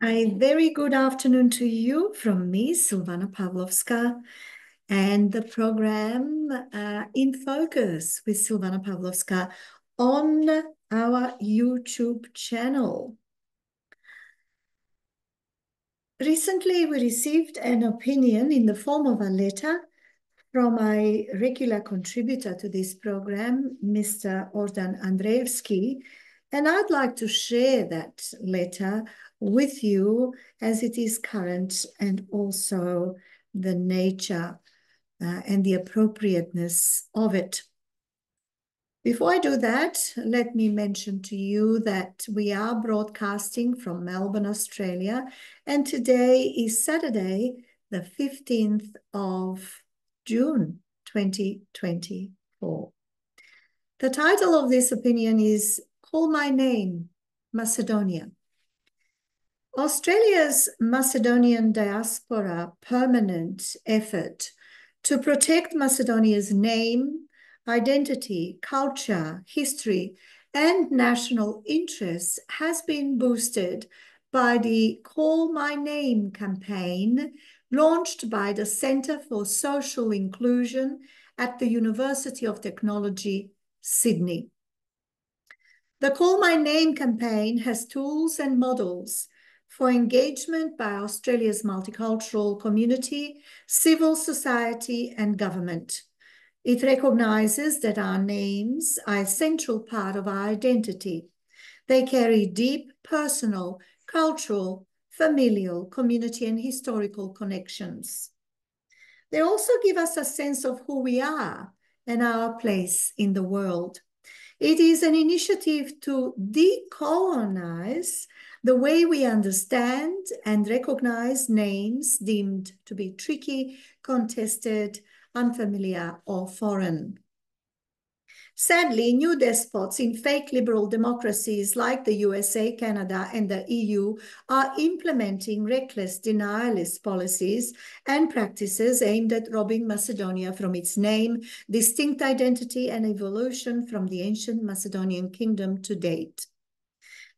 A very good afternoon to you from me, Silvana Pavlovska, and the program In Focus with Silvana Pavlovska on our YouTube channel. Recently, we received an opinion in the form of a letter from a regular contributor to this program, Mr. Ordan Andreevski, and I'd like to share that letter with you as it is current and also the nature and the appropriateness of it. Before I do that, let me mention to you that we are broadcasting from Melbourne, Australia, and today is Saturday, the 15th of June 2024. The title of this opinion is Call My Name, Macedonia. Australia's Macedonian diaspora permanent effort to protect Macedonia's name, identity, culture, history, and national interests has been boosted by the Call My Name campaign launched by the Centre for Social Inclusion at the University of Technology, Sydney. The Call My Name campaign has tools and models for engagement by Australia's multicultural community, civil society, and government. It recognises that our names are a central part of our identity. They carry deep personal, cultural, familial, community, and historical connections. They also give us a sense of who we are and our place in the world. It is an initiative to decolonize the way we understand and recognize names deemed to be tricky, contested, unfamiliar, or foreign. Sadly, new despots in fake liberal democracies like the USA, Canada, and the EU are implementing reckless denialist policies and practices aimed at robbing Macedonia from its name, distinct identity, and evolution from the ancient Macedonian kingdom to date.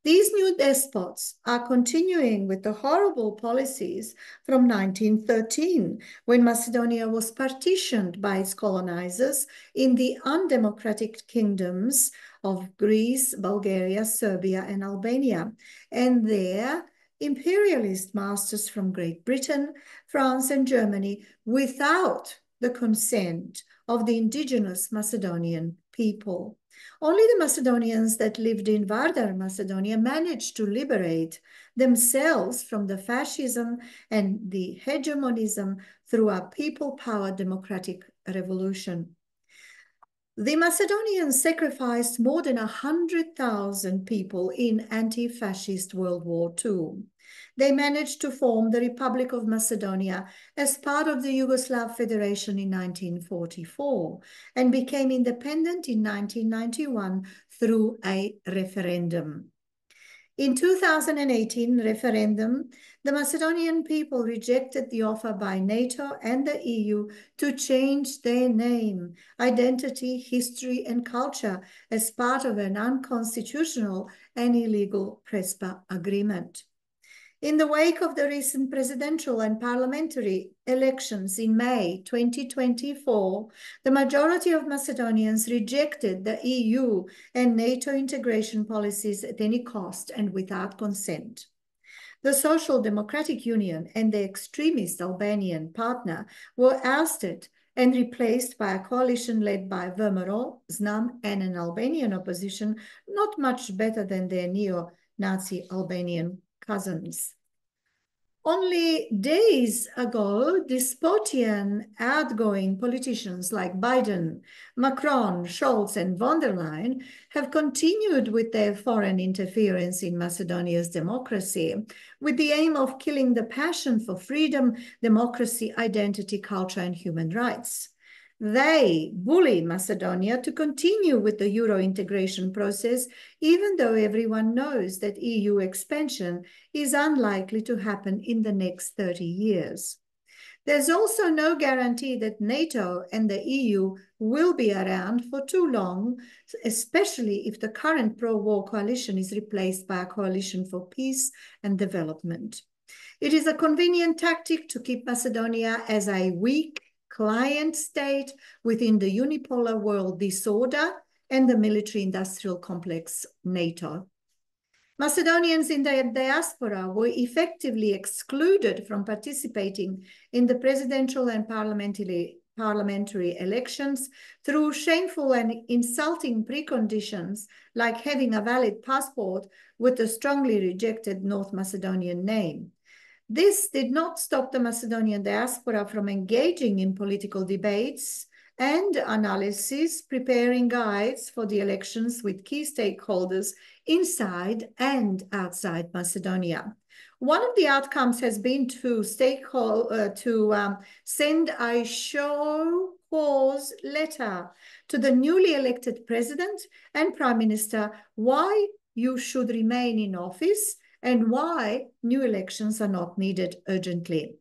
These new despots are continuing with the horrible policies from 1913, when Macedonia was partitioned by its colonizers in the undemocratic kingdoms of Greece, Bulgaria, Serbia, and Albania, and their imperialist masters from Great Britain, France, and Germany without the consent of the indigenous Macedonian people. Only the Macedonians that lived in Vardar, Macedonia, managed to liberate themselves from the fascism and the hegemonism through a people-powered democratic revolution. The Macedonians sacrificed more than 100,000 people in anti-fascist World War II. They managed to form the Republic of Macedonia as part of the Yugoslav Federation in 1944 and became independent in 1991 through a referendum. In 2018 referendum, the Macedonian people rejected the offer by NATO and the EU to change their name, identity, history, and culture as part of an unconstitutional and illegal PRESPA agreement. In the wake of the recent presidential and parliamentary elections in May 2024, the majority of Macedonians rejected the EU and NATO integration policies at any cost and without consent. The Social Democratic Union and the extremist Albanian partner were ousted and replaced by a coalition led by VMRO, ZNAM, and an Albanian opposition not much better than their neo-Nazi Albanian cousins. Only days ago, despotian outgoing politicians like Biden, Macron, Scholz, and von der Leyen have continued with their foreign interference in Macedonia's democracy with the aim of killing the passion for freedom, democracy, identity, culture, and human rights. They bully Macedonia to continue with the Euro integration process, even though everyone knows that EU expansion is unlikely to happen in the next 30 years. There's also no guarantee that NATO and the EU will be around for too long, especially if the current pro-war coalition is replaced by a coalition for peace and development. It is a convenient tactic to keep Macedonia as a weak client state within the unipolar world disorder and the military-industrial complex NATO. Macedonians in the diaspora were effectively excluded from participating in the presidential and parliamentary elections through shameful and insulting preconditions like having a valid passport with a strongly rejected North Macedonian name. This did not stop the Macedonian diaspora from engaging in political debates and analysis, preparing guides for the elections with key stakeholders inside and outside Macedonia. One of the outcomes has been to send a show cause letter to the newly elected president and prime minister why you should remain in office and why new elections are not needed urgently.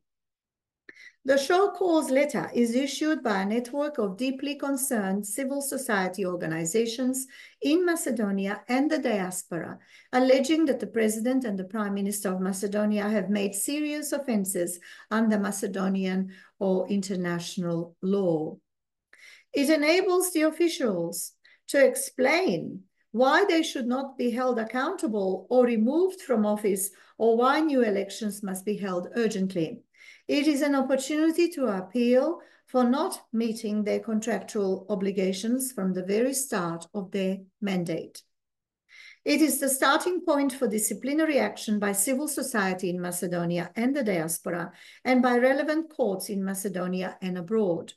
The show cause letter is issued by a network of deeply concerned civil society organizations in Macedonia and the diaspora, alleging that the President and the Prime Minister of Macedonia have made serious offenses under Macedonian or international law. It enables the officials to explain why they should not be held accountable or removed from office, or why new elections must be held urgently. It is an opportunity to appeal for not meeting their contractual obligations from the very start of their mandate. It is the starting point for disciplinary action by civil society in Macedonia and the diaspora, and by relevant courts in Macedonia and abroad.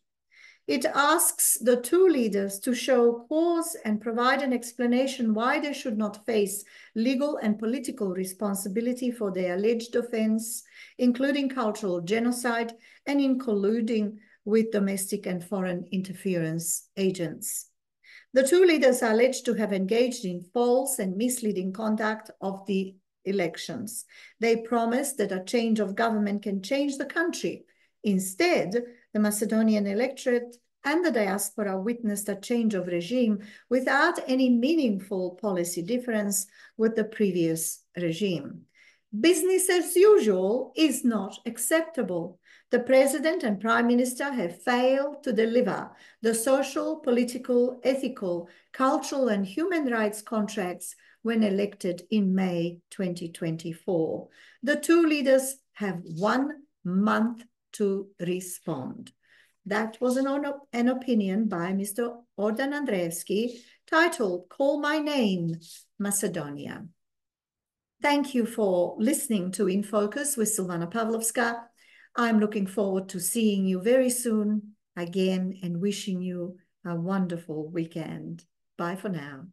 It asks the two leaders to show cause and provide an explanation why they should not face legal and political responsibility for their alleged offense, including cultural genocide and in colluding with domestic and foreign interference agents. The two leaders are alleged to have engaged in false and misleading conduct of the elections. They promised that a change of government can change the country. Instead, the Macedonian electorate and the diaspora witnessed a change of regime without any meaningful policy difference with the previous regime. Business as usual is not acceptable. The President and Prime Minister have failed to deliver the social, political, ethical, cultural, and human rights contracts when elected in May 2024. The two leaders have 1 month to respond. That was an opinion by Mr. Ordan Andreevski titled "Call My Name, Macedonia." Thank you for listening to In Focus with Silvana Pavlovska. I'm looking forward to seeing you very soon again and wishing you a wonderful weekend. Bye for now.